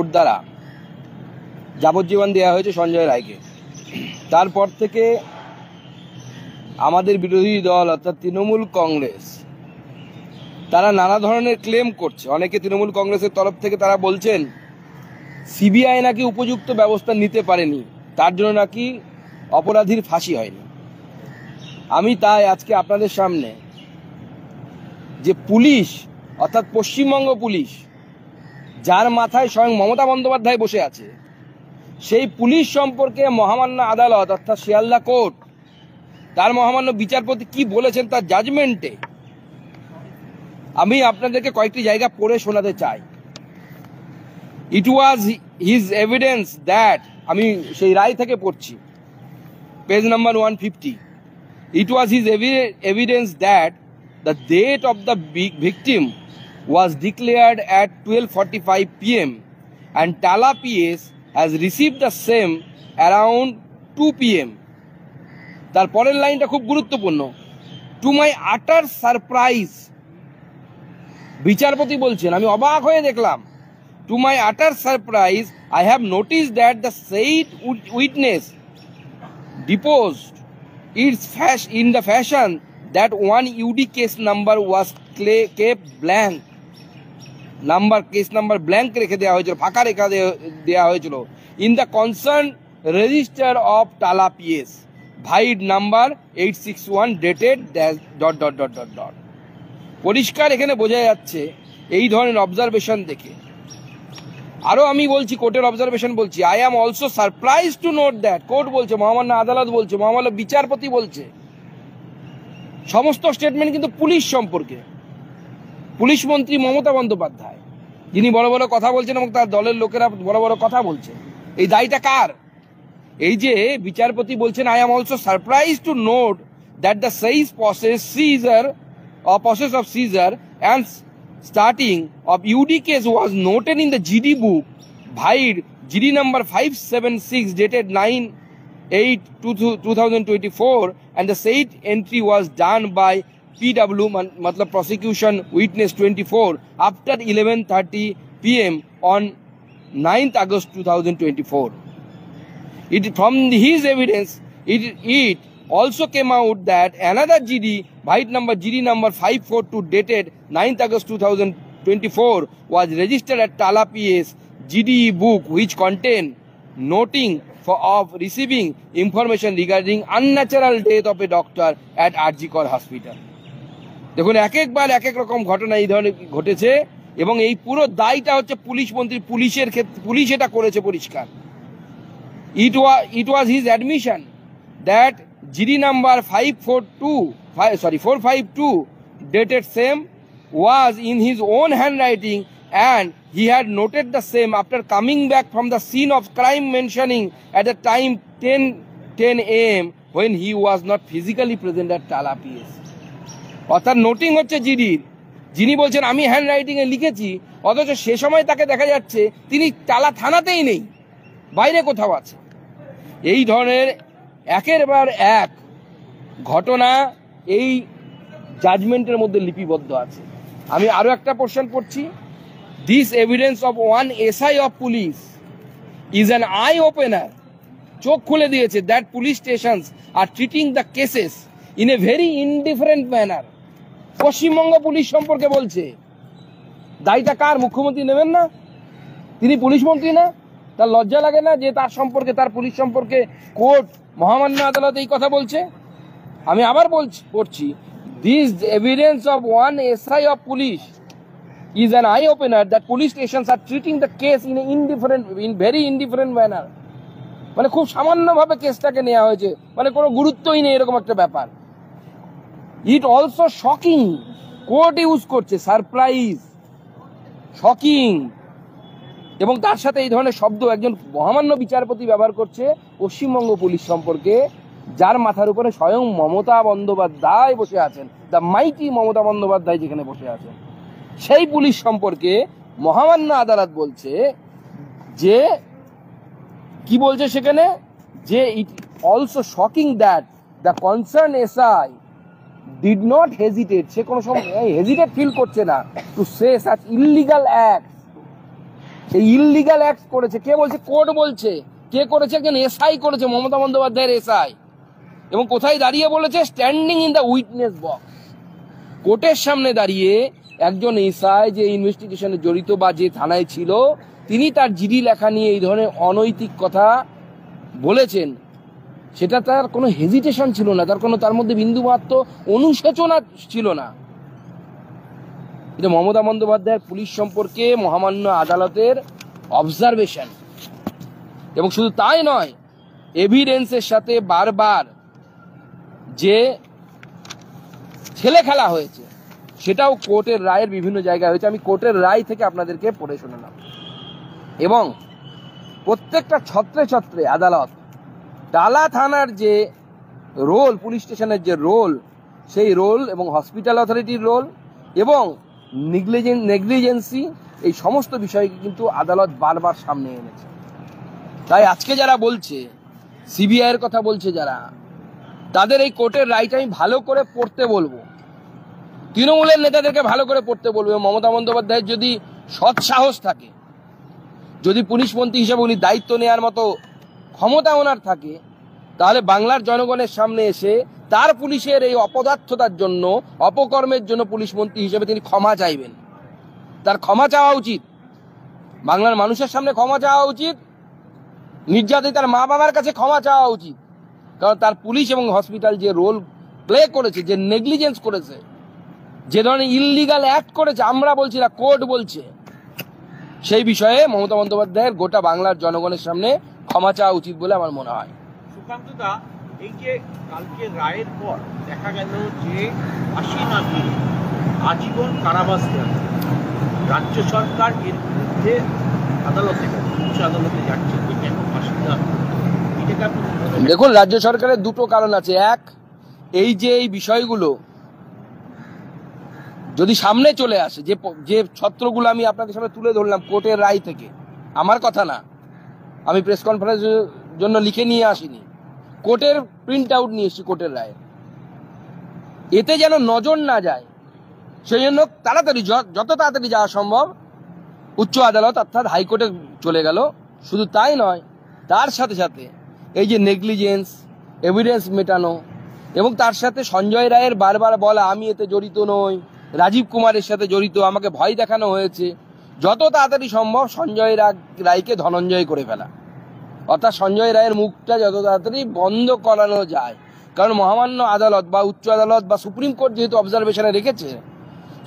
Court দ্বারা যাবজ্জীবন দেওয়া হয়েছে সঞ্জয় রায়কে। তারপর থেকে আমাদের বিরোধী দল অর্থাৎ তৃণমূল কংগ্রেস তারা নানা ধরনের ক্লেম করছে। অনেকে তৃণমূল কংগ্রেসের তরফ থেকে তারা বলছেন সিবিআই নাকি উপযুক্ত ব্যবস্থা নিতে পারেনি, তার জন্য নাকি অপরাধীর ফাঁসি হয়নি। আমি তাই আজকে আপনাদের সামনে যে পুলিশ অর্থাৎ পশ্চিমবঙ্গ পুলিশ, যার মাথায় স্বয়ং মমতা বন্দ্যোপাধ্যায় বসে আছে, সেই পুলিশ সম্পর্কে মহামান্য আদালত অর্থাৎ শিয়ালদা কোর্ট তার মহামান্য বিচারপতি কি বলেছেন তার জাজমেন্টে আমি আপনাদেরকে কয়েকটি জায়গা পড়ে শোনাতে চাই। ইট ওয়াজ হিজ এভিডেন্স দ্যাট, আমি সেই রায় থেকে পড়ছি, page number 150। It was his evidence that the date of the victim was declared at 12:45 p.m. and Tala PS has received the same around 2 p.m. তার পরের লাইনটা খুব গুরুত্বপূর্ণ। টু মাই আটার সারপ্রাইজ, বিচারপতি বলছেন, আমি অবাক হয়ে দেখলাম, টু মাই আটার surprise I have notice that the said witness ডিপোজড in the fashion that one UD case number was kept blank. Case number blank রেখে দেওয়া হয়েছিল, ফাঁকা রেখে দেওয়া হয়েছিল। In the concerned register of Tala PS, void number 861 dated ... পরিষ্কার এখানে বোঝা যাচ্ছে এই ধরনের অবজারভেশন দেখে। আরো আমি বলছি, কোর্টের অবজারভেশন বলছি, I am also surprise to note that, court বলছে, মহামান্য আদালত বলছে, মহামান্য বিচারপতি বলছে, সমস্ত স্টেটমেন্ট কিন্তু পুলিশ সম্পর্কে। পুলিশ মন্ত্রী মমতা বন্দ্যোপাধ্যায় যিনি বড় বড় কথা বলছেন এবং তার দলের লোকেরা বড় বড় কথা বলছে, এই দায়টা কার? এই যে বিচারপতি বলছেন, I am also surprise to note that the সেইজ process of seizure and starting of UD case was noted in the GD book, void GD number 576 dated 9/8/2024, and the said entry was done by PW matlab prosecution witness 24 after 11:30 p.m. on 9th August 2024. From his evidence, it also came out that another GD, void number GD number 542 dated 9th August 2024 was registered at Tala PS GDE book, which contained noting of receiving information regarding unnatural death of a doctor at RG Kar Hospital. দেখুন, এক একবার এক এক রকম ঘটনা এই ধরনের ঘটেছে এবং এই পুরো দায়টা হচ্ছে পুলিশ মন্ত্রী, পুলিশের ক্ষেত্রে পুলিশ এটা করেছে পরিষ্কার। It was his admission that GD number 452 dated same was in his own handwriting, and he had noted the same after coming back from the scene of crime, mentioning at the time 10 a.m. when he was not physically present at Tala PS. অর্থাৎ noting হচ্ছে জিডির, যিনি বলছেন আমি hand writing এ লিখেছি, অথচ সে সময় তাকে দেখা যাচ্ছে তিনি টালা থানাতেই নেই, বাইরে কোথাও আছে। এই ধরনের একের পর এক ঘটনা এই জাজমেন্টের মধ্যে লিপিবদ্ধ আছে। আমি আরো একটা পোর্শন পড়ছি। This evidence of one SI of police is an eye opener, চোখ খুলে দিয়েছে, that police stations are treating the cases in a very indifferent manner. Paschimbanga police সম্পর্কে বলছে, দায়টা কার? মুখ্যমন্ত্রী নেবেন না? তিনি পুলিশ মন্ত্রী না? তার লজ্জা লাগে না যে তার সম্পর্কে, তার পুলিশ সম্পর্কে কোর্ট, মহামান্য আদালত এই কথা বলছে? আমি আবার পড়ছি, this evidence of one SI of police is an eye opener that police stations are treating the case in very indifferent manner. মানে খুব সামান্যভাবে কেসটাকে নেওয়া হয়েছে, মানে কোনো গুরুত্বই নেই, এরকম একটা ব্যাপার। ইট অলসো শকিং, কোর্ট ইউজ করছে সারপ্রাইজ, শকিং, এবং তার সাথে এই ধরনের শব্দ একজন মহামান্য বিচারপতি ব্যবহার করছে পশ্চিমবঙ্গ পুলিশ সম্পর্কে, যার মাথার উপরে স্বয়ং মমতা বন্দ্যোপাধ্যায় বসে আছেন, দ্য মাইটি মমতা বন্দ্যোপাধ্যায় যেখানে বসে আছেন, সেই পুলিশ সম্পর্কে মহামান্য আদালত বলছে যে, কি বলছে সেখানে, যে it also shocking that the concern SI did not hesitate, সে কোনো সময় হেজিটেট ফিল করছে না, টু সে সাচ ইললিগাল অ্যাক্ট, এই ইললিগাল অ্যাক্ট করেছে কে বলছে? কোর্ট বলছে। কে করেছে? একজন এসআই করেছে, মমতা বন্দ্যোপাধ্যায়ের এসআই। এবং কোথায় দাঁড়িয়ে বলেছে? Standing in the witness box. কোর্টের সামনে দাঁড়িয়ে একজন এসআই যে ইনভেস্টিগেশনে জড়িত বা যে থানায় ছিল, তিনি তার জিডি লেখা নিয়ে এই ধরনের অনৈতিক কথা বলেছেন, সেটা তার কোনো হেজিটেশন ছিল না, তার মধ্যে বিন্দুমাত্র অনুশোচনা ছিল না। এটা মমতা বন্দ্যোপাধ্যায়ের পুলিশ সম্পর্কে মহামান্য আদালতের অবজারভেশন। এবং শুধু তাই নয়, এভিডেন্সের সাথে বারবার যে ছেলে খেলা হয়েছে সেটাও কোর্টের রায়ের বিভিন্ন জায়গায় হয়েছে। আমি কোর্টের রায় থেকে আপনাদেরকে পড়ে শোনালাম। এবং প্রত্যেকটা ছত্রে ছত্রে আদালত টালা থানার যে রোল, পুলিশ স্টেশনের যে রোল, সেই রোল এবং হসপিটাল অথরিটির রোল এবং নেগলিজেন্সি, এই সমস্ত বিষয়কে কিন্তু আদালত বারবার সামনে এনেছে। তাই আজকে যারা বলছে, সিবিআইয়ের কথা বলছে যারা, তাদের এই কোর্টের রায়টা আমি ভালো করে পড়তে বলবো, তৃণমূলের নেতাদেরকে ভালো করে পড়তে বলবো। মমতা বন্দ্যোপাধ্যায়ের যদি সৎ সাহস থাকে, যদি পুলিশ মন্ত্রী হিসেবে উনি দায়িত্ব নেওয়ার মতো ক্ষমতা ওনার থাকে, তাহলে বাংলার জনগণের সামনে এসে তার পুলিশের এই অপদার্থতার জন্য, অপকর্মের জন্য পুলিশ মন্ত্রী হিসেবে তিনি ক্ষমা চাইবেন। তার ক্ষমা চাওয়া উচিত, বাংলার মানুষের সামনে ক্ষমা চাওয়া উচিত, নির্যাতিতার মা বাবার কাছে ক্ষমা চাওয়া উচিত। কারণ তার পুলিশ এবং হসপিটাল যে রোল প্লে করেছে, যে নেগলিজেন্স করেছে, যে ধরনের ইললিগাল অ্যাক্ট করেছে, আমরা বলছি না, কোর্ট বলছে, সেই বিষয়ে মমতা বন্দ্যোপাধ্যায়ের গোটা বাংলার জনগণের সামনে ক্ষমা চাওয়া উচিত বলে আমার মনে হয়। সুকান্ত দা, এই যে কালকে রায়ের পর দেখা গেল যে ফাঁসি না দিয়ে আজীবন কারাবাস দেওয়া, রাজ্য সরকার এর বিরুদ্ধে আদালতে, উচ্চ আদালতে যাচ্ছে যে কেন ফাঁসি দেওয়া। দেখুন, রাজ্য সরকারের দুটো কারণ আছে। এক, এই যে এই বিষয়গুলো যদি সামনে চলে আসে, যে ছত্রগুলো আমি আপনাদের সামনে তুলে ধরলাম কোর্টের রায় থেকে, আমার কথা না, আমি প্রেস কনফারেন্সের জন্য লিখে নিয়ে আসিনি, কোর্টের প্রিন্ট আউট নিয়ে এসেছি কোর্টের রায়। এতে যেন নজর না যায়, সেই জন্য তাড়াতাড়ি, যত তাড়াতাড়ি যাওয়া সম্ভব উচ্চ আদালত অর্থাৎ হাইকোর্টে চলে গেল। শুধু তাই নয়, তার সাথে সাথে এই যে নেগলিজেন্স, এভিডেন্স মেটানো, এবং তার সাথে সঞ্জয় রায়ের বারবার বলা আমি এতে জড়িত নই, রাজীব কুমারের সাথে জড়িত, আমাকে ভয় দেখানো হয়েছে, যত তাড়াতাড়ি সম্ভব সঞ্জয় রায়কে ধনঞ্জয় করে ফেলা, অর্থাৎ সঞ্জয় রায়ের মুখটা যত তাড়াতাড়ি বন্ধ করানো যায়। কারণ মহামান্য আদালত বা উচ্চ আদালত বা সুপ্রিম কোর্ট যেহেতু অবজারভেশনে রেখেছে,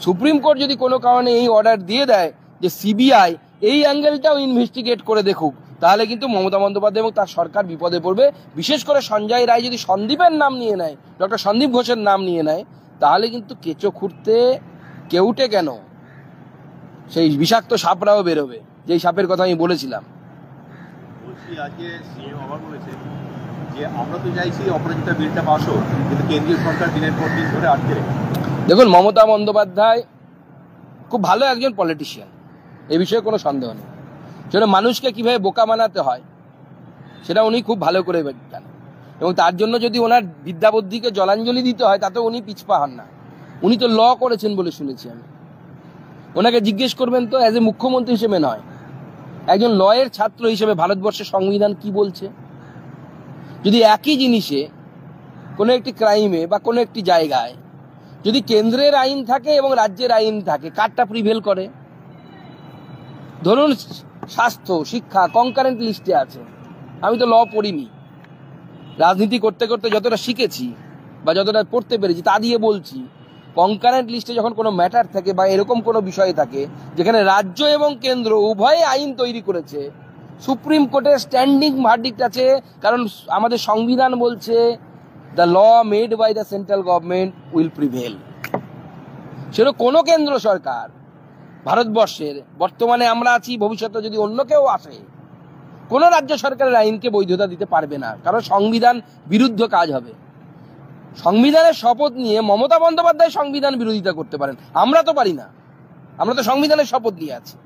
সুপ্রিম কোর্ট যদি কোনো কারণে এই অর্ডার দিয়ে দেয় যে সিবিআই এই অ্যাঙ্গেলটাও ইনভেস্টিগেট করে দেখুক, তাহলে কিন্তু মমতা বন্দ্যোপাধ্যায় এবং তার সরকার বিপদে পড়বে। বিশেষ করে সঞ্জয় রায় যদি সন্দীপের নাম নিয়ে নেয়, ডক্টর সন্দীপ ঘোষের নাম নিয়ে নেয়, তাহলে কিন্তু কেঁচো খুঁড়তে কেউটে কেন, সেই বিষাক্ত সাপরাও বেরোবে, যেই সাপের কথা আমি বলেছিলাম। আজকে সিএম আবার বলেছে যে আমরা তো চাইছি অপরাজিতা বিলটা পাস হোক, কিন্তু কেন্দ্রীয় সরকার দিনের পর দিন ধরে আটকে রেখেছে। দেখুন, মমতা বন্দ্যোপাধ্যায় খুব ভালো একজন পলিটিশিয়ান, এ বিষয়ে কোনো সন্দেহ নেই। সেটা মানুষকে কিভাবে বোকা বানাতে হয় সেটা উনি খুব ভালো করে জানেন, এবং তার জন্য যদি ওনার বিদ্যাবুদ্ধিকে জলাঞ্জলি দিতে হয় তাতে উনি পিছপা হন না। উনি তো ল করেছেন বলে শুনেছি আমি। ওনাকে জিজ্ঞেস করবেন তো অ্যাজ এ মুখ্যমন্ত্রী হিসেবে নয়, একজন লয়ের ছাত্র হিসেবে ভারতবর্ষের সংবিধান কি বলছে। যদি একই জিনিসে কোনো একটি ক্রাইমে বা কোনো একটি জায়গায় যদি কেন্দ্রের আইন থাকে এবং রাজ্যের আইন থাকে, কারটা প্রিভেল করে? ধরুন স্বাস্থ্য, শিক্ষা কনকারেন্ট লিস্টে আছে। আমি তো ল পড়িনি, রাজনীতি করতে করতে যতটা শিখেছি বা যতটা পড়তে পেরেছি তা দিয়ে বলছি, কনকারেন্ট লিস্টে যখন কোনো ম্যাটার থাকে বা এরকম কোনো বিষয় থাকে যেখানে রাজ্য এবং কেন্দ্র উভয়ে আইন তৈরি করেছে, সুপ্রিম কোর্টের স্ট্যান্ডিং ভার্ডিক্ট আছে, কারণ আমাদের সংবিধান বলছে the law made by the central government will prevail. সেটা কোনো কেন্দ্র সরকার ভারতবর্ষের, বর্তমানে আমরা আছি, ভবিষ্যতে যদি অন্য কেউ আসে, কোনো রাজ্য সরকারের আইনকে বৈধতা দিতে পারবে না, কারণ সংবিধান বিরুদ্ধ কাজ হবে। সংবিধানের শপথ নিয়ে মমতা বন্দ্যোপাধ্যায় সংবিধান বিরোধিতা করতে পারেন, আমরা তো পারি না, আমরা তো সংবিধানের শপথ নিয়ে আছি।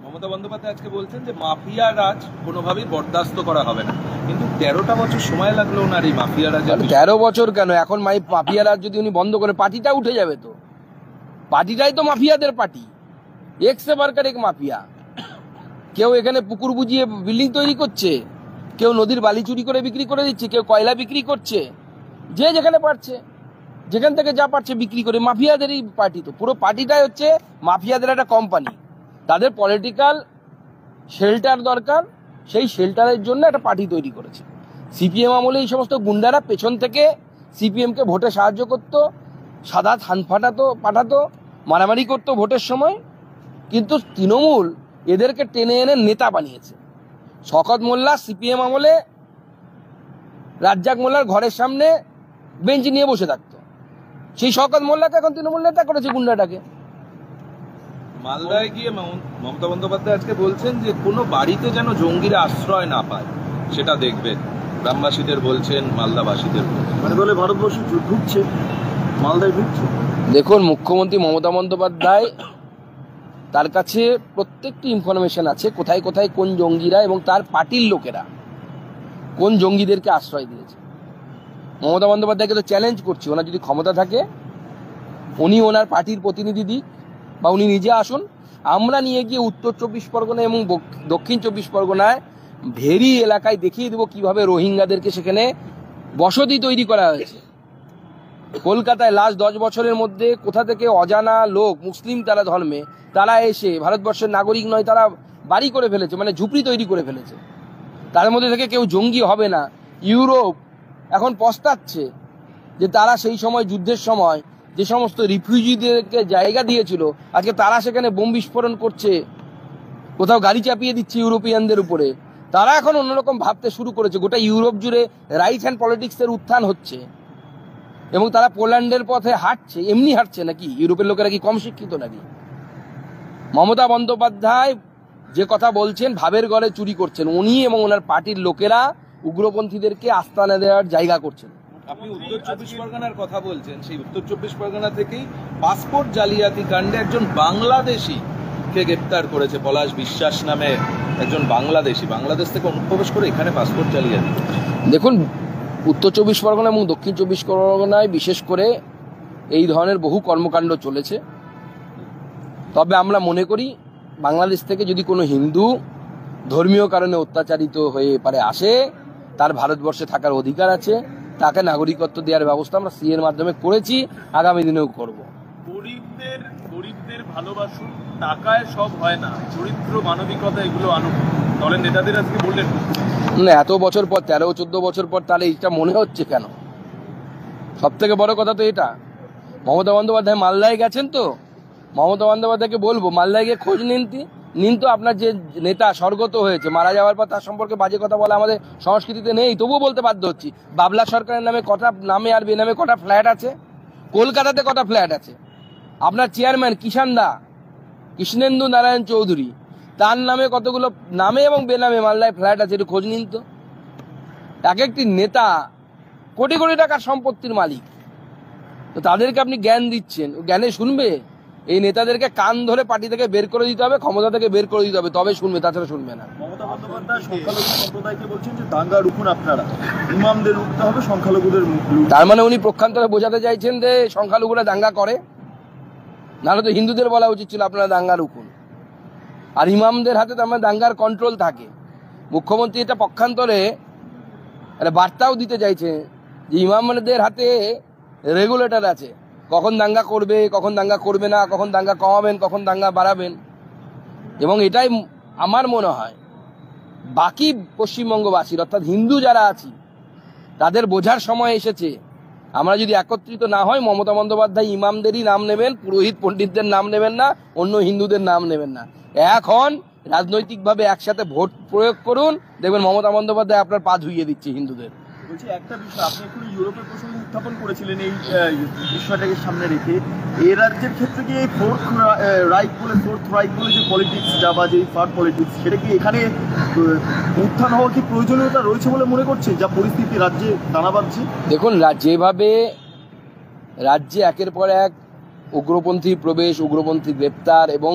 মমতা বন্দ্যোপাধ্যায় আজকে বলছেন যে মাফিয়া রাজ কোনোভাবেই বরদাস্ত করা হবে না, কিন্তু 13টা বছর সময় লাগলো ওনার এই মাফিয়া রাজ। 13 বছর কেন, এখন মাফিয়া রাজ যদি উনি বন্ধ করে, পার্টিটা উঠে যাবে তো। পার্টিটাই তো মাফিয়াদের পার্টি, এক সে বারকার এক মাফিয়া। কেউ এখানে পুকুর বুঝিয়ে বিল্ডিং তৈরি করছে, কেউ নদীর বালি চুরি করে বিক্রি করে দিচ্ছে, কেউ কয়লা বিক্রি করছে, যে যেখানে পারছে যেখান থেকে যা পারছে বিক্রি করে। মাফিয়াদেরই পার্টি, তো পুরো পার্টিটাই হচ্ছে মাফিয়াদের একটা কোম্পানি। তাদের পলিটিক্যাল শেল্টার দরকার, সেই শেল্টারের জন্য একটা পার্টি তৈরি করেছে। সিপিএম আমলে এই সমস্ত গুন্ডারা পেছন থেকে সিপিএমকে ভোটে সাহায্য করতো, সাদা থান পাঠাতো, মারামারি করতো ভোটের সময়, কিন্তু তৃণমূল এদেরকে টেনে এনে নেতা বানিয়েছে। শওকত মোল্লা সিপিএম আমলে রাজ্জাক মোল্লার ঘরের সামনে বেঞ্চ নিয়ে বসে থাকতো, সেই শওকত মোল্লাকে এখন তৃণমূল নেতা করেছে গুন্ডাটাকে। মালদায় গিয়ে মমতা বন্দ্যোপাধ্যায় আজকে বলছেন যে কোনো বাড়িতে যেন জঙ্গিরা আশ্রয় না পায় সেটা দেখবেন। গ্রামবাসীদের বলছেন, মালদাবাসীদের বলছেন, মানে বলে ভারতবর্ষ ঢুকছে, মালদায় ঢুকছে। দেখুন, মুখ্যমন্ত্রী মমতা বন্দ্যোপাধ্যায় তার কাছে প্রত্যেকটি ইনফরমেশন আছে, কোথায় কোথায় কোন জঙ্গিরা এবং তার পার্টির লোকেরা কোন জঙ্গিদেরকে আশ্রয় দিয়েছে। মমতা বন্দ্যোপাধ্যায়কে তো চ্যালেঞ্জ করছি, ওনার যদি ক্ষমতা থাকে উনি ওনার পার্টির প্রতিনিধি দিক বা উনি নিজে আসুন, আমরা নিয়ে গিয়ে উত্তর 24 পরগনা এবং দক্ষিণ 24 পরগনায় ভেরি এলাকায় দেখিয়ে দেবো কিভাবে রোহিঙ্গাদেরকে সেখানে বসতি তৈরি করা হয়েছে। কলকাতায় লাস্ট 10 বছরের মধ্যে কোথা থেকে অজানা লোক, মুসলিম তারা ধর্মে, তারা এসে ভারতবর্ষের নাগরিক নয়, তারা বাড়ি করে ফেলেছে, মানে ঝুপড়ি তৈরি করে ফেলেছে। তার মধ্যে থেকে কেউ জঙ্গি হবে না। ইউরোপ এখন পস্তাচ্ছে যে তারা সেই সময় যুদ্ধের সময় যে সমস্ত রিফিউজিদেরকে জায়গা দিয়েছিল, আজকে তারা সেখানে বোম বিস্ফোরণ করছে, কোথাও গাড়ি চাপিয়ে দিচ্ছে ইউরোপিয়ানদের উপরে। তারা এখন অন্যরকম ভাবতে শুরু করেছে। গোটা ইউরোপ জুড়ে রাইট হ্যান্ড পলিটিক্সের উত্থান হচ্ছে এবং তারা পোল্যান্ডের পথে হাঁটছে। এমনি হাঁটছে নাকি? ইউরোপের লোকেরা কি কম শিক্ষিত নাকি? মমতা বন্দ্যোপাধ্যায় যে কথা বলছেন, ভাবের ঘরে চুরি করছেন উনি এবং ওনার পার্টির লোকেরা, উগ্রপন্থীদেরকে আস্তানা দেওয়ার জায়গা করছেন। আপনি উত্তর 24 পরগনার কথা বলছেন, সেই উত্তর 24 পরগনা থেকেই পাসপোর্ট জালিয়াতি কাণ্ডে একজন বাংলাদেশিকে গ্রেপ্তার করেছে। পলাশ বিশ্বাস নামে একজন বাংলাদেশি, বাংলাদেশ থেকে অনুপ্রবেশ করে এখানে পাসপোর্ট জালিয়াতি। দেখুন, উত্তর 24 পরগনা এবং দক্ষিণ 24 পরগনায় বিশেষ করে এই ধরনের বহু কর্মকাণ্ড চলেছে। তবে আমরা মনে করি বাংলাদেশ থেকে যদি কোনো হিন্দু ধর্মীয় কারণে অত্যাচারিত হয়ে পারে আসে, তার ভারতবর্ষে থাকার অধিকার আছে, তাকে নাগরিকত্ব দেওয়ার ব্যবস্থা আমরা সিএর মাধ্যমে করেছি, আগামী দিনেও করব। গরিবদের ভালোবাসুন, টাকায় সব হয় না, চরিত্র, মানবিকতা এগুলো আনুন। দলের নেতাদের আজকে বললেন না, এত বছর পর, 13-14 বছর পর, তাহলে এটা মনে হচ্ছে কেন? সব থেকে বড় কথা তো এটা। মমতা বন্দ্যোপাধ্যায় মালদায় গেছেন, তো মমতা বন্দ্যোপাধ্যায়কে বলবো মালদায় গিয়ে খোঁজ নিন তো আপনার যে নেতা স্বর্গত হয়েছে, মারা যাওয়ার পর তার সম্পর্কে বাজে কথা বলা আমাদের সংস্কৃতিতে নেই, তবুও বলতে বাধ্য হচ্ছি। বাবলা সরকারের নামে কটা, নামে আর বেনামে কটা ফ্ল্যাট আছে, কলকাতাতে কটা ফ্ল্যাট আছে। আপনার চেয়ারম্যান কৃষ্ণেন্দু নারায়ণ চৌধুরী, তার নামে কতগুলো নামে এবং বেনামে মালদায় ফ্ল্যাট আছে, একটু খোঁজ নিন তো। এক একটি নেতা কোটি কোটি টাকার সম্পত্তির মালিক, তো তাদেরকে আপনি জ্ঞান দিচ্ছেন, জ্ঞানে শুনবে? এই নেতাদেরকে কান ধরে পার্টি থেকে বের করে দিতে হবে, ক্ষমতা থেকে বের করে দিতে হবে, তবে শুনবে, তাছাড়া শুনবে না। মমতা বন্দ্যোপাধ্যায় সংখ্যালঘু সম্প্রদায়কে বলছেন যে দাঙ্গা রুখুন আপনারা, ইমামদের রুখতে হবে, সংখ্যালঘুদের মুখ। তার মানে উনি প্রক্ষান্তরে বোঝাতে চাইছেন যে সংখ্যালঘুরা দাঙ্গা করে, নাহলে তো হিন্দুদের বলা উচিত ছিল আপনারা দাঙ্গা রুখুন। আর ইমামদের হাতে তো আমার দাঙ্গার কন্ট্রোল থাকে। মুখ্যমন্ত্রী এটা পক্ষান্তরে বার্তাও দিতে চাইছে যে ইমামদের হাতে রেগুলেটর আছে, কখন দাঙ্গা করবে, কখন দাঙ্গা করবে না, কখন দাঙ্গা কমাবেন, কখন দাঙ্গা বাড়াবেন। এবং এটাই আমার মনে হয় বাকি পশ্চিমবঙ্গবাসীর, অর্থাৎ হিন্দু যারা আছি, তাদের বোঝার সময় এসেছে। আমরা যদি একত্রিত না হয়, মমতা বন্দ্যোপাধ্যায় ইমামদেরই নাম নেবেন, পুরোহিত পণ্ডিতদের নাম নেবেন না, অন্য হিন্দুদের নাম নেবেন না। এখন রাজনৈতিকভাবে একসাথে ভোট প্রয়োগ করুন, দেখবেন মমতা বন্দ্যোপাধ্যায় আপনার পা ধুইয়ে দিচ্ছে হিন্দুদের। বলছি একটা বিষয়, আপনি একটু ইউরোপের প্রসঙ্গ উত্থাপন করেছিলেন এই বিষয়টাকে সামনে রেখে, এই রাজ্যের ক্ষেত্রে কি এই ফোর্থ রাইট বলে যে পলিটিক্সটা বা যে ফার পলিটিক্স, সেটা কি এখানে উত্থান হওয়ার কি প্রয়োজনীয়তা রয়েছে বলে মনে করছেন, যা পরিস্থিতি রাজ্যে দানা বাঁধছে? দেখুন, যেভাবে রাজ্যে একের পর এক উগ্রপন্থী প্রবেশ, উগ্রপন্থী গ্রেপ্তার এবং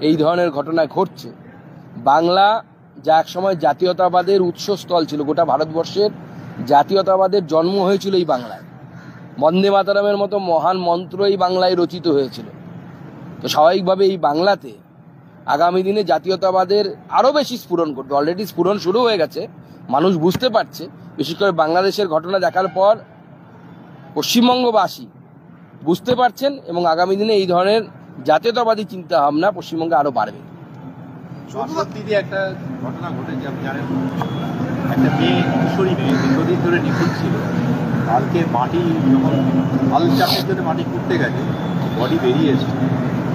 এই ধরনের ঘটনা ঘটছে, বাংলা যা একসময় জাতীয়তাবাদের উৎসস্থল ছিল, গোটা ভারতবর্ষের জাতীয়তাবাদের জন্ম হয়েছিল এই বাংলায়। বন্দে মাতরমের মতো মহান মন্ত্র এই বাংলায় রচিত হয়েছিল। তো স্বাভাবিকভাবে এই বাংলাতে আগামী দিনে জাতীয়তাবাদের আরও বেশি স্ফুরণ করবে। অলরেডি স্ফুরণ শুরু হয়ে গেছে, মানুষ বুঝতে পারছে। বিশেষ করে বাংলাদেশের ঘটনা দেখার পর পশ্চিমবঙ্গবাসী বুঝতে পারছেন এবং আগামী দিনে এই ধরনের জাতীয়তাবাদী চিন্তা ভাবনা পশ্চিমবঙ্গে আরও বাড়বে। দিদি একটা ঘটনা ঘটেছে, আপনি জানেন, একটা মেয়ে কিশোরী মেয়ে দীর্ঘদিন ধরে নিখোঁজ ছিল। কালকে মাটি যখন হাল চাপের জন্য মাটি কুটতে গেছে, বডি বেরিয়েছে।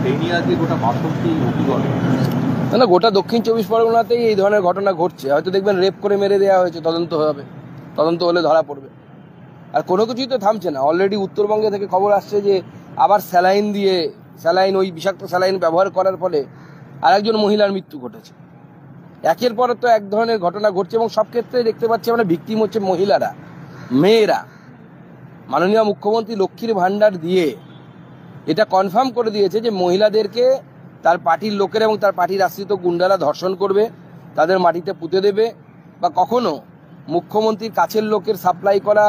সেই নিয়ে আজকে গোটা বাসন্তী অভিজ্ঞতা না, গোটা দক্ষিণ 24 পরগনাতেই এই ধরনের ঘটনা ঘটছে। হয়তো দেখবেন রেপ করে মেরে দেওয়া হয়েছে, তদন্ত হবে, তদন্ত হলে ধরা পড়বে। আর কোনো কিছুই তো থামছে না। অলরেডি উত্তরবঙ্গে থেকে খবর আসছে যে আবার স্যালাইন ওই বিষাক্ত স্যালাইন ব্যবহার করার ফলে আরেকজন মহিলার মৃত্যু ঘটেছে। একের পর তো এক ধরনের ঘটনা ঘটছে এবং সব ক্ষেত্রে দেখতে পাচ্ছি আমরা ভিকটিম হচ্ছে মহিলারা, মেয়েরা। মাননীয় মুখ্যমন্ত্রী লক্ষ্মীর ভাণ্ডার দিয়ে এটা কনফার্ম করে দিয়েছে যে মহিলাদেরকে তার পার্টির লোকের এবং তার পার্টির আশ্রিত গুন্ডারা ধর্ষণ করবে, তাদের মাটিতে পুঁতে দেবে, বা কখনো মুখ্যমন্ত্রীর কাছের লোকের সাপ্লাই করা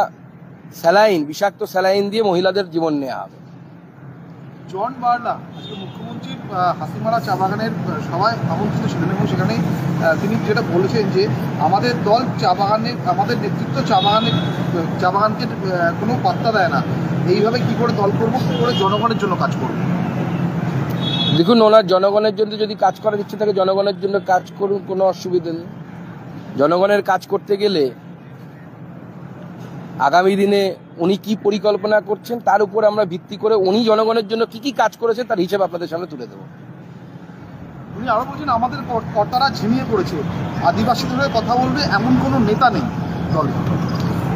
স্যালাইন, বিষাক্ত স্যালাইন দিয়ে মহিলাদের জীবন নেওয়া হবে। জন বার্লা আজকে মুখ্যমন্ত্রী হাসিমারা চা বাগানের সভায় আমন্ত্রিত ছিলেন এবং সেখানে তিনি যেটা বলেছেন যে আমাদের দল চা বাগানের, আমাদের নেতৃত্ব চা বাগানকে কোনো পাত্তা দেয় না। এইভাবে কি করে দল করবো, কি করে জনগণের জন্য কাজ করবো? দেখুন, ওনার জনগণের জন্য যদি কাজ করার ইচ্ছে থাকে জনগণের জন্য কাজ করুন, কোনো অসুবিধা নেই। জনগণের কাজ করতে গেলে আগামী দিনে উনি কি পরিকল্পনা করছেন তার উপর আমরা ভিত্তি করে উনি জনগণের জন্য কি কি কাজ করেছেন তার হিসেব আপনাদের সামনে তুলে দেবো। উনি আরো বলছেন আমাদের কর্তারা ঝিমিয়ে পড়েছে, আদিবাসীদের হয়ে কথা বলবে এমন কোনো নেতা নেই দলে।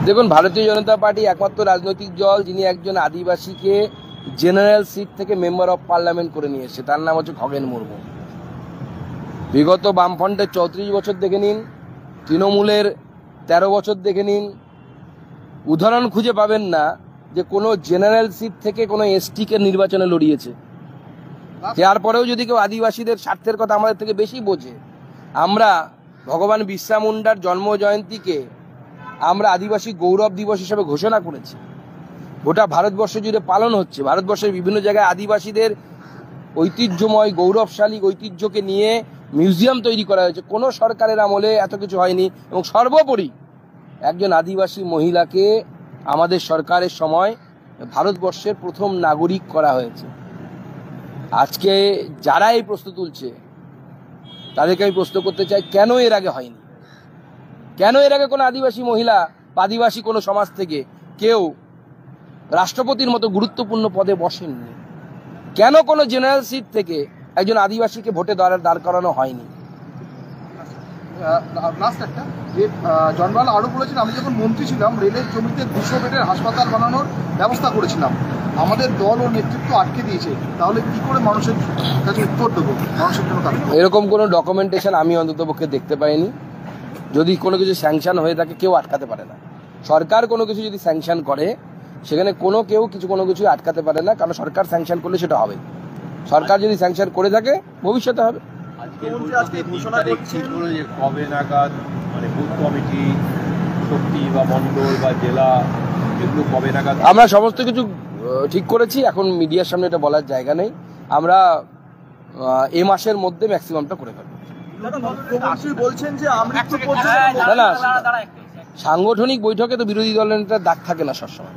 দেখুন, ভারতীয় জনতা পার্টি একমাত্র রাজনৈতিক দল যিনি একজন আদিবাসীকে জেনারেল সিট থেকে মেম্বার অফ পার্লামেন্ট করে নিয়ে এসেছে, তার নাম হচ্ছে খগেন মুর্মু। বিগত বামফ্রন্টের 34 বছর দেখে নিন, তৃণমূলের 13 বছর দেখে নিন, উদাহরণ খুঁজে পাবেন না যে কোনো জেনারেল সিট থেকে কোনো এসটিকে নির্বাচনে লড়িয়েছে। তারপরেও যদি কেউ আদিবাসীদের স্বার্থের কথা আমাদের থেকে বেশি বোঝে, আমরা ভগবান বিরসা মুন্ডার জন্ম জয়ন্তীকে আমরা আদিবাসী গৌরব দিবস হিসেবে ঘোষণা করেছি। গোটা ভারতবর্ষ জুড়ে পালন হচ্ছে। ভারতবর্ষের বিভিন্ন জায়গায় আদিবাসীদের ঐতিহ্যময় গৌরবশালী ঐতিহ্যকে নিয়ে মিউজিয়াম তৈরি করা হয়েছে। কোনো সরকারের আমলে এত কিছু হয়নি। এবং সর্বোপরি একজন আদিবাসী মহিলাকে আমাদের সরকারের সময় ভারতবর্ষের প্রথম নাগরিক করা হয়েছে। আজকে যারা এই প্রশ্ন তুলছে তাদেরকে আমি প্রশ্ন করতে চাই, কেন এর আগে হয়নি? কেন এর আগে কোনো আদিবাসী মহিলা বা আদিবাসী কোনো সমাজ থেকে কেউ রাষ্ট্রপতির মতো গুরুত্বপূর্ণ পদে বসেননি? কেন কোনো জেনারেল সিট থেকে একজন আদিবাসীকে ভোটে দাঁড় করানো হয়নি? লাস্ট একটা যে জনবাল আরও বলেছেন, আমি যখন মন্ত্রী ছিলাম রেলের জমিতে 200 বেডের হাসপাতাল বানানোর ব্যবস্থা করেছিলাম, আমাদের দল ও নেতৃত্ব আটকে দিয়েছে। তাহলে কি করে মানুষের কাছে উত্তর দেবো? মানুষের জন্য এরকম কোনো ডকুমেন্টেশন আমি অন্ততপক্ষে দেখতে পাইনি। যদি কোনো কিছু স্যাংশন হয়ে থাকে কেউ আটকাতে পারে না। সরকার কোনো কিছু যদি স্যাংশন করে সেখানে কোনো কিছু আটকাতে পারে না, কারণ সরকার স্যাংশন করলে সেটা হবে। সরকার যদি স্যাংশন করে থাকে ভবিষ্যতে হবে। কবে নাগাদ মানে বুথ কমিটি, শক্তি বা মন্ডল বা জেলা, এগুলো কবে নাগাদ? আমরা সমস্ত কিছু ঠিক করেছি, এখন মিডিয়ার সামনে এটা বলার জায়গা নেই। আমরা এ মাসের মধ্যে ম্যাক্সিমামটা করে ফেলবো। বলছেন যে না, সাংগঠনিক বৈঠকে তো বিরোধী দলের নেতার ডাক থাকে না সবসময়,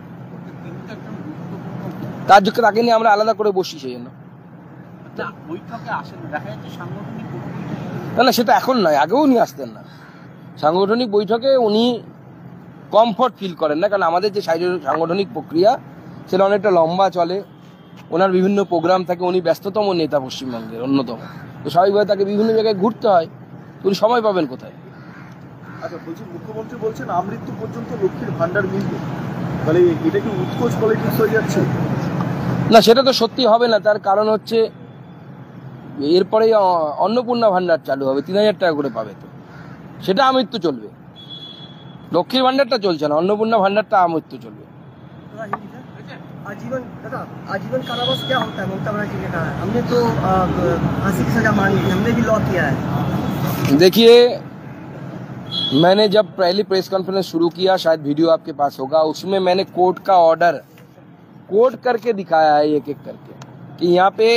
তাকে নিয়ে আমরা আলাদা করে বসি। সেই জন্য না, সেটা এখন নয়, আগেও নিয়ে আসতেন না। সাংগঠনিক বৈঠকে উনি কমফর্ট ফিল করেন না, কারণ আমাদের যে সাংগঠনিক প্রক্রিয়া সেটা অনেকটা লম্বা চলে। ওনার বিভিন্ন প্রোগ্রাম থাকে, উনি ব্যস্ততম নেতা পশ্চিমবঙ্গের অন্যতম, তো স্বাভাবিকভাবে তাকে বিভিন্ন জায়গায় ঘুরতে হয়। উনি সময় পাবেন কোথায়? আচ্ছা, বলছি মুখ্যমন্ত্রী বলছেন আমৃত্যু পর্যন্ত লক্ষ্মীর ভান্ডার মিলবে, তাহলে এটা কি উৎকোচ পলিটিক্স হয়ে যাচ্ছে? না, সেটা তো সত্যি হবে না। তার কারণ হচ্ছে এরপরে অন্নপূর্ণা ভান্ডার চালু হবে, 3000 টাকা করে পাবে, তো সেটা আমৃত্যু চলবে। লক্ষ্মীর ভান্ডারটা চলছে না, অন্নপূর্ণা ভান্ডারটা আমৃত্যু চলবে। आजीवन कारावास क्या होता है ममता बनर्जी ने कहा? हमने तो फांसी की सजा मांगी, हमने भी लॉ किया है। देखिए, मैंने जब पहली प्रेस कॉन्फ्रेंस शुरू किया, शायद वीडियो आपके पास होगा, उसमें मैंने कोर्ट का ऑर्डर कोट करके दिखाया है एक एक करके कि यहाँ पे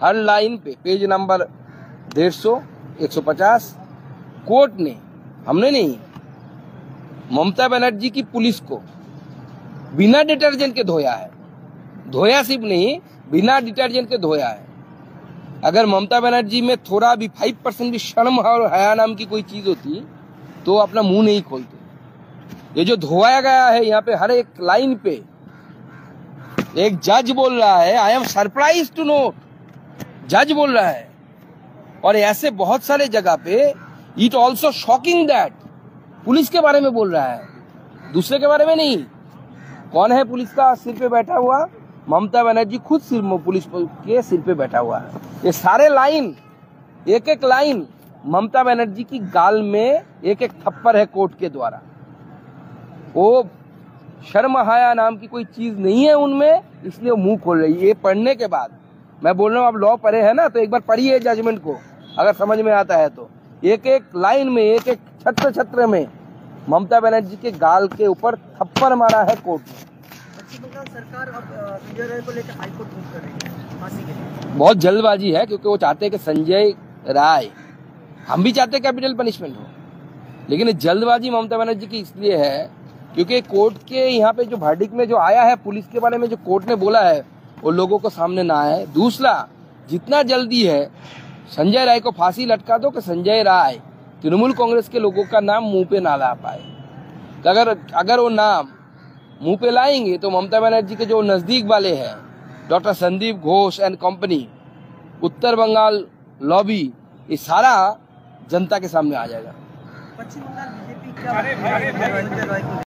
हर लाइन पे पेज नंबर 150, 150 कोर्ट ने, हमने नहीं, ममता बनर्जी की पुलिस को बिना डिटर्जेंट के धोया है। धोया सिर्फ नहीं, बिना डिटर्जेंट के धोया है। अगर ममता बनर्जी में थोड़ा भी 5% भी शर्म और हया नाम की कोई चीज होती तो अपना मुंह नहीं खोलते। ये जो धोया गया है यहाँ पे हर एक लाइन पे, एक जज बोल रहा है, I am surprise to note, जज बोल रहा है। और ऐसे बहुत सारे जगह पे it also shocking that police के बारे में बोल रहा है, दूसरे के बारे में नहीं। कौन है पुलिस का सिर पे बैठा हुआ? ममता बनर्जी खुद पुलिस के सिर पे बैठा हुआ है। ये सारे लाइन, एक एक लाइन ममता बनर्जी की गाल में एक एक थप्पड़ है कोर्ट के द्वारा। वो शर्म हया नाम की कोई चीज नहीं है उनमें, इसलिए वो मुंह खोल रही है। ये पढ़ने के बाद मैं बोल रहा हूँ, आप लॉ पढ़े हैं ना, तो एक बार पढ़िए जजमेंट को, अगर समझ में आता है तो। एक एक लाइन में, एक एक छत्र छत्र में ममता बनर्जी के गाल के ऊपर थप्पड़ मारा है कोर्ट ने। पश्चिम बंगाल सरकार अब संजय राय को लेकर हाईकोर्ट मूव कर रही है फांसी के लिए। बहुत जल्दबाजी है, क्योंकि वो चाहते हैं कि संजय राय, हम भी चाहते हैं कैपिटल पनिशमेंट हो, लेकिन जल्दबाजी ममता बनर्जी की इसलिए है क्योंकि कोर्ट के यहाँ पे जो वर्डिक्ट में जो आया है, पुलिस के बारे में जो कोर्ट ने बोला है, वो लोगों को सामने ना आए। दूसरा, जितना जल्दी है संजय राय को फांसी लटका दो कि संजय राय तृणमूल कांग्रेस के लोगों का नाम मुंह पे ना ला पाए। तो अगर वो नाम मुंह पे लाएंगे तो ममता बनर्जी के जो नजदीक वाले हैं, doctor Sandip Ghosh and company, Uttar Bengal lobby, ये सारा जनता के सामने आ जाएगा। पश्चिम बंगाल बीजेपी क्या